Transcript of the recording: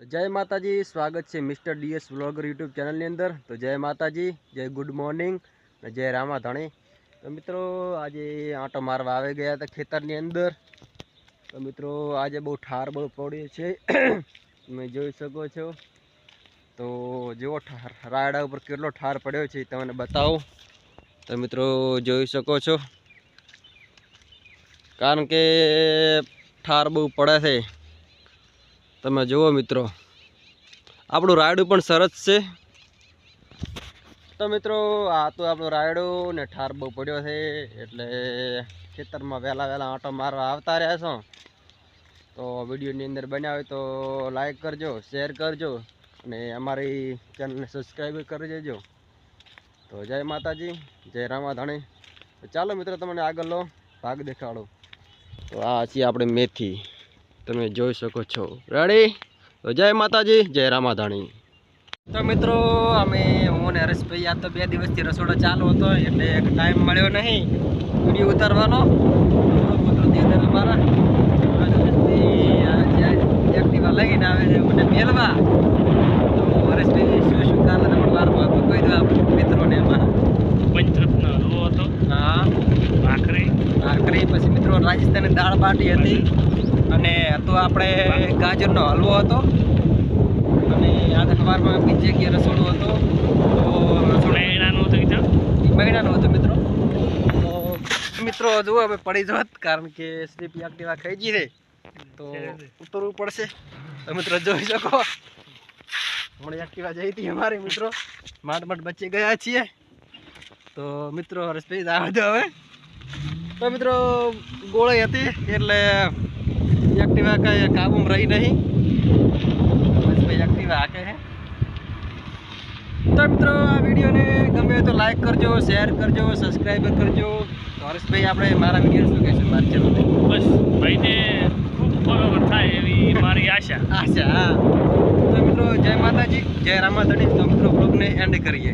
जय माताजी। स्वागत है mister DS vlogger YouTube channel ની અંદર। तो जय माताजी, जय गुड मॉर्निंग, जय रामा धणी। तो मित्रों आज आटो मारवा आवे गया था खेतरनी अंदर। तो मित्रों आज बहुत ठार बहु पड़े छे તમે જોઈ શકો છો। તો જેવો રાયડા ઉપર કેટલો ઠાર પડ્યો છે તમને બતાવો। તો મિત્રો જોઈ શકો છો કારણ કે ઠાર બહુ પડે છે। તમે જુઓ મિત્રો આપણું રાયડું પણ સરસ છે। તો મિત્રો આ તો આપણું રાયડું ને ઠાર બહુ પડ્યો છે એટલે ખેતરમાં વહેલા વહેલા આંટો મારવા આવતા રહ્યા છો। તો વિડીયોની અંદર બન્યા હોય તો લાઈક કરજો, શેર કરજો અને અમારી ચેનલને સબસ્ક્રાઈબ કરી દેજો। તો જય માતાજી, જય રામાધણી। તો ચાલો મિત્રો તમને આગળનો ભાગ દેખાડો। તો આ છે આપણે મેથી, તમે જોઈ શકો છો। રેડી? તો જય માતાજી, જય રામાધણી। તો મિત્રો અમે હું ને હરેશભાઈ આ તો 2 દિવસથી રસોડો ચાલુ હતો એટલે ટાઈમ મળ્યો નહીં વિડીયો ઉતારવાનો। અમારા એક્ટિવા લઈને આવે છે મને મેળવા। તો હરેશભાઈ શું કાલે તમે મારવા તો કહી દો આપણે મિત્રોને। અમારા પંચરત્ન હલવો હતો, હા ભાખરી, પછી મિત્રો રાજસ્થાની દાળ બાટી હતી અને હતો આપણે ગાજરનો હલવો હતો અને આજે સવારમાં બીજી જગ્યાએ રસોડું હતો। તો મહિનાનું હતું કીધું, મહિનાનું હતું મિત્રો। તો મિત્રો જુઓ હવે પડી જત કારણ કે સ્લીપ એક્ટિવા ખાઈ ગઈ છે તો ઉતરવું પડશે। તો મિત્રો જોઈ શકો હમણાં એક્ટિવા જઈ હતી અમારી મિત્રો, માંડ બચી ગયા છીએ। તો મિત્રો હરેશભાઈ જવા દો હવે। તો મિત્રો ગોળી હતી એટલે એક્ટિવા કઈ કાબુમાં રહી નહીં, હરેશભાઈ એક્ટિવા હાકે છે। તો મિત્રો આ વિડીયોને ગમે તો લાઈક કરજો, શેર કરજો, સબસ્ક્રાઈબ કરજો। તો હરેશભાઈ આપણે મારા વિડીયો શું કહેશું મારી ચેનલને? બસ ભાઈને ખૂબ ફોલોવર થાય એવી મારી આશા। હા। તો મિત્રો જય માતાજી, જય રામાધણી। તો મિત્રો બ્લોગને એન્ડ કરીએ।